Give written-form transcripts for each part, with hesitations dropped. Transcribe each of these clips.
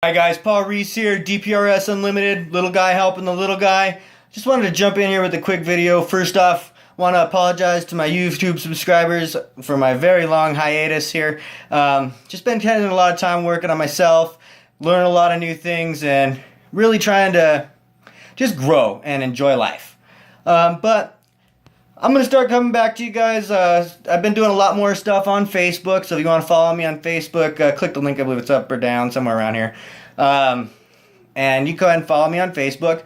Hi guys, Paul Reese here, DPRS Unlimited, little guy helping the little guy. Just wanted to jump in here with a quick video. First off, want to apologize to my YouTube subscribers for my very long hiatus here. Just been spending a lot of time working on myself, learn a lot of new things, and really trying to just grow and enjoy life. But I'm going to start coming back to you guys. I've been doing a lot more stuff on Facebook, so if you want to follow me on Facebook, click the link, I believe it's up or down, somewhere around here. And you go ahead and follow me on Facebook.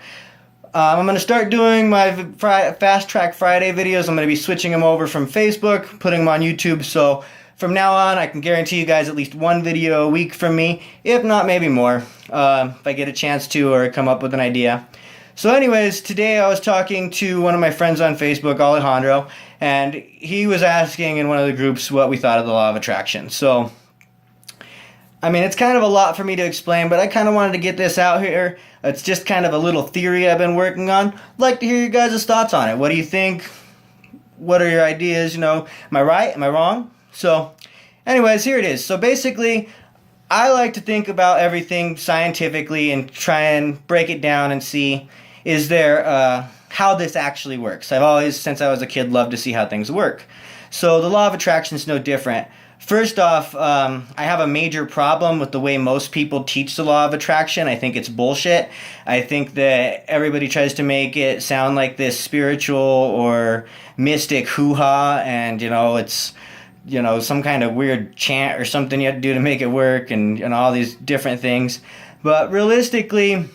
I'm going to start doing my Fast Track Friday videos. I'm going to be switching them over from Facebook, putting them on YouTube, so from now on I can guarantee you guys at least one video a week from me, if not maybe more, if I get a chance to or come up with an idea. So anyways, today I was talking to one of my friends on Facebook, Alejandro, and he was asking in one of the groups what we thought of the law of attraction. So, I mean, it's kind of a lot for me to explain, but I kind of wanted to get this out here. It's just kind of a little theory I've been working on. I'd like to hear your guys' thoughts on it. What do you think? What are your ideas? You know, am I right? Am I wrong? So, anyways, here it is. So basically, I like to think about everything scientifically and try and break it down and see, is there how this actually works. I've always, since I was a kid, loved to see how things work. So the law of attraction is no different. First off, I have a major problem with the way most people teach the law of attraction. I think it's bullshit. I think that everybody tries to make it sound like this spiritual or mystic hoo-ha, and it's some kind of weird chant or something you have to do to make it work, and all these different things. But realistically,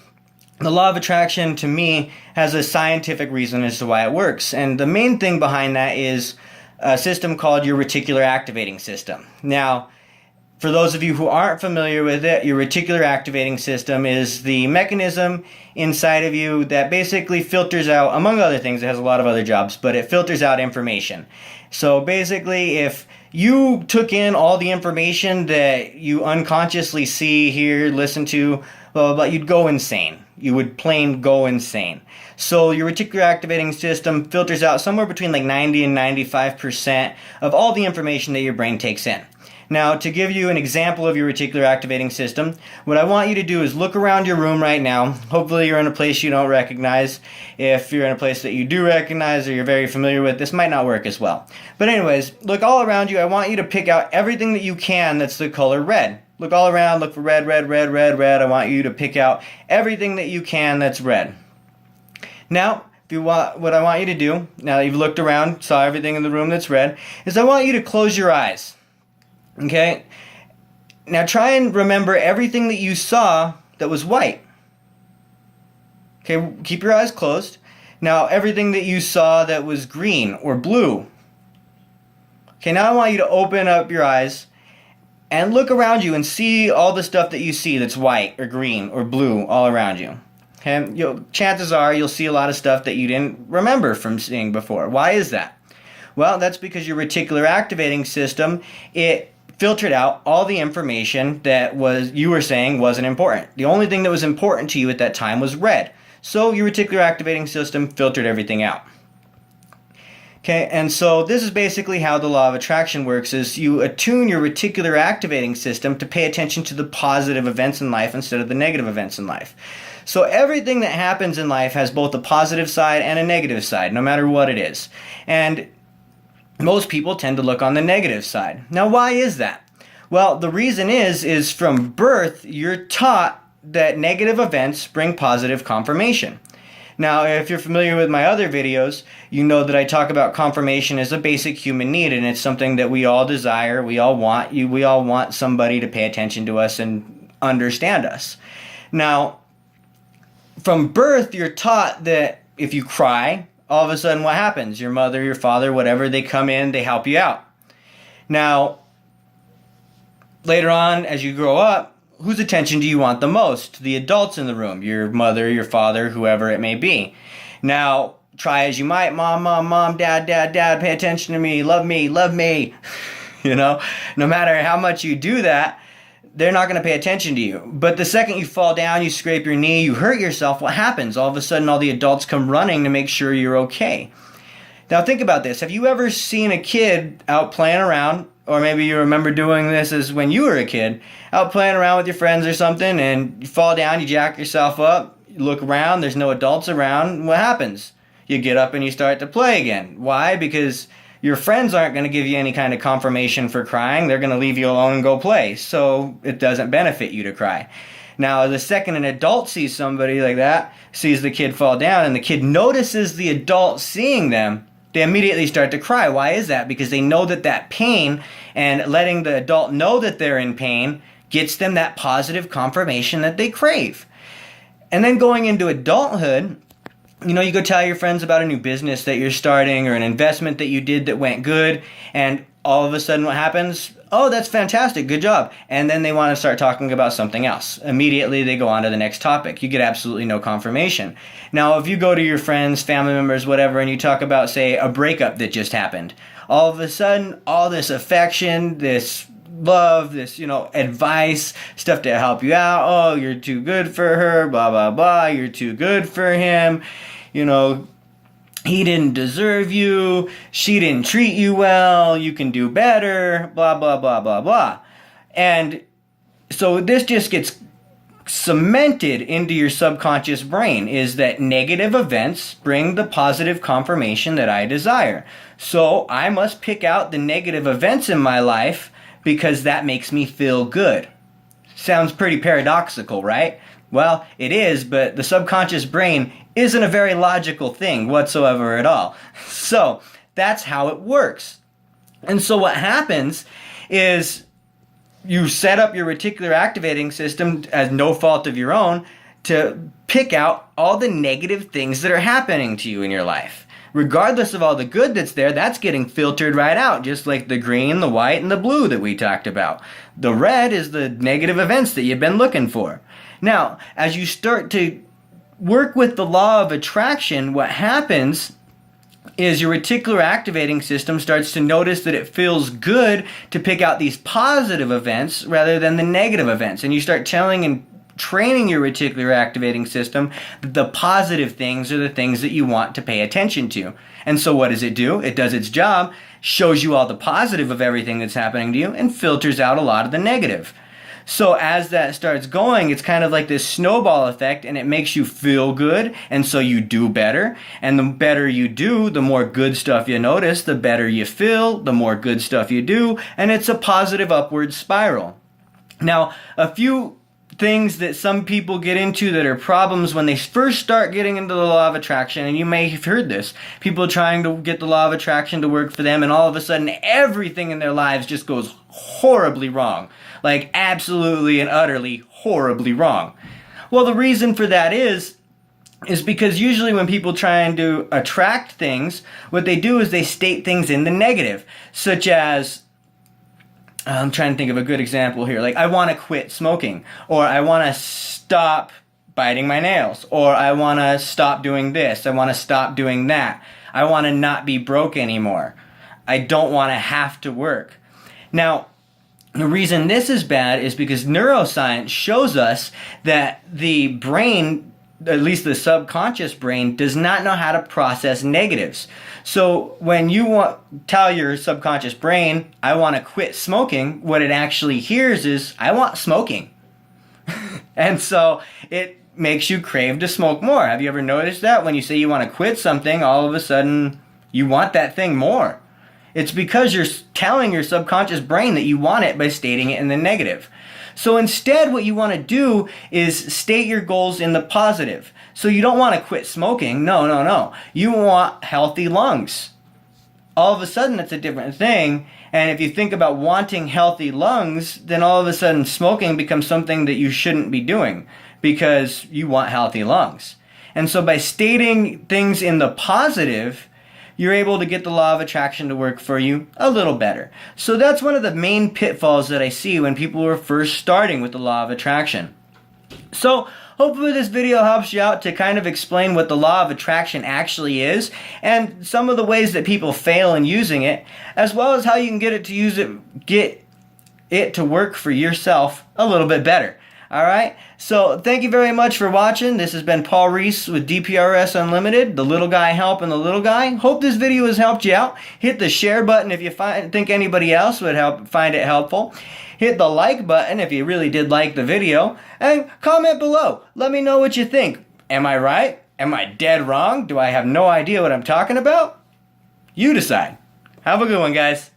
the law of attraction, to me, has a scientific reason as to why it works. And the main thing behind that is a system called your reticular activating system. Now, for those of you who aren't familiar with it, your reticular activating system is the mechanism inside of you that basically filters out, among other things, it has a lot of other jobs, but it filters out information. So basically, if you took in all the information that you unconsciously see, hear, listen to, blah, blah, blah, you'd go insane. You would plain go insane. So your reticular activating system filters out somewhere between like 90 and 95% of all the information that your brain takes in. Now, to give you an example of your reticular activating system, what I want you to do is look around your room right now. Hopefully you're in a place you don't recognize. If you're in a place that you do recognize or you're very familiar with, this might not work as well. But anyways, look all around you. I want you to pick out everything that you can that's the color red. Look all around, look for red, red, red, red, red. I want you to pick out everything that you can that's red. Now, what I want you to do, now that you've looked around, saw everything in the room that's red, is I want you to close your eyes. Okay? Now try and remember everything that you saw that was white. Okay, keep your eyes closed. Now everything that you saw that was green or blue. Okay, now I want you to open up your eyes and look around you and see all the stuff that you see that's white or green or blue all around you. Okay, chances are you'll see a lot of stuff that you didn't remember from seeing before. Why is that? Well, that's because your reticular activating system, it filtered out all the information that you were saying wasn't important. The only thing that was important to you at that time was red. So your reticular activating system filtered everything out. Okay, and so this is basically how the law of attraction works, is you attune your reticular activating system to pay attention to the positive events in life instead of the negative events in life. So everything that happens in life has both a positive side and a negative side, no matter what it is. And most people tend to look on the negative side. Now, why is that? Well, the reason is from birth, you're taught that negative events bring positive confirmation. Now, if you're familiar with my other videos, you know that I talk about confirmation as a basic human need, and it's something that we all desire, we all want. We all want somebody to pay attention to us and understand us. Now, from birth, you're taught that if you cry, all of a sudden what happens? Your mother, your father, whatever, they come in, they help you out. Now, later on, as you grow up, whose attention do you want the most? The adults in the room, your mother, your father, whoever it may be. Now, try as you might, mom, mom, mom, dad, dad, dad, pay attention to me, love me, love me. No matter how much you do that, they're not going to pay attention to you. But the second you fall down, you scrape your knee, you hurt yourself, what happens? All of a sudden, all the adults come running to make sure you're okay. Now think about this. Have you ever seen a kid out playing around or maybe you remember doing this as when you were a kid, out playing around with your friends or something, and you fall down, you jack yourself up, you look around, there's no adults around, what happens? You get up and you start to play again. Why? Because your friends aren't going to give you any kind of confirmation for crying. They're going to leave you alone and go play. So it doesn't benefit you to cry. Now, the second an adult sees somebody like that, sees the kid fall down, and the kid notices the adult seeing them, they immediately start to cry. Why is that? Because they know that pain and letting the adult know that they're in pain gets them that positive confirmation that they crave. And then going into adulthood, you go tell your friends about a new business that you're starting or an investment that you did that went good, and all of a sudden what happens? Oh, that's fantastic, good job. And then they want to start talking about something else. Immediately they go on to the next topic. You get absolutely no confirmation. Now, if you go to your friends, family members, whatever, and you talk about, say, a breakup that just happened, all of a sudden, all this affection, this love, this, advice, stuff to help you out. Oh, you're too good for her, blah, blah, blah. You're too good for him. He didn't deserve you. She didn't treat you well. You can do better, blah, blah, blah, blah, blah. And so this just gets cemented into your subconscious brain, is that negative events bring the positive confirmation that I desire. So I must pick out the negative events in my life because that makes me feel good. Sounds pretty paradoxical, right? Well, it is, but the subconscious brain isn't a very logical thing whatsoever at all. So that's how it works. And so what happens is you set up your reticular activating system as no fault of your own to pick out all the negative things that are happening to you in your life. Regardless of all the good that's there, that's getting filtered right out, just like the green, the white, and the blue that we talked about. The red is the negative events that you've been looking for. Now, as you start to work with the law of attraction, what happens is your reticular activating system starts to notice that it feels good to pick out these positive events rather than the negative events. And you start telling and training your reticular activating system that the positive things are the things that you want to pay attention to. And so what does it do? It does its job, shows you all the positive of everything that's happening to you, and filters out a lot of the negative. So as that starts going, it's kind of like this snowball effect, and it makes you feel good, and so you do better. And the better you do, the more good stuff you notice, the better you feel, the more good stuff you do, and it's a positive upward spiral. Now, a few things that some people get into that are problems when they first start getting into the law of attraction, and you may have heard this, people trying to get the law of attraction to work for them, and all of a sudden everything in their lives just goes horribly wrong. Like absolutely and utterly horribly wrong. Well, the reason for that is because usually when people try to attract things, what they do is they state things in the negative, such as, I'm trying to think of a good example here, like I want to quit smoking, or I want to stop biting my nails, or I want to stop doing this, I want to stop doing that, I want to not be broke anymore, I don't want to have to work. Now, the reason this is bad is because neuroscience shows us that the brain, at least the subconscious brain, does not know how to process negatives. So when you tell your subconscious brain, I want to quit smoking, what it actually hears is, I want smoking. And so it makes you crave to smoke more. Have you ever noticed that? When you say you want to quit something, all of a sudden you want that thing more. It's because you're telling your subconscious brain that you want it by stating it in the negative. So instead, what you want to do is state your goals in the positive. So you don't want to quit smoking. No. You want healthy lungs. All of a sudden, it's a different thing. And if you think about wanting healthy lungs, then all of a sudden smoking becomes something that you shouldn't be doing because you want healthy lungs. And so by stating things in the positive, you're able to get the law of attraction to work for you a little better. So that's one of the main pitfalls that I see when people are first starting with the law of attraction. So hopefully this video helps you out to kind of explain what the law of attraction actually is and some of the ways that people fail in using it, as well as how you can get it to work for yourself a little bit better. Alright, so thank you very much for watching. This has been Paul Reese with DPRS Unlimited, the little guy helping the little guy. Hope this video has helped you out. Hit the share button if you think anybody else would find it helpful. Hit the like button if you really did like the video. And comment below. Let me know what you think. Am I right? Am I dead wrong? Do I have no idea what I'm talking about? You decide. Have a good one, guys.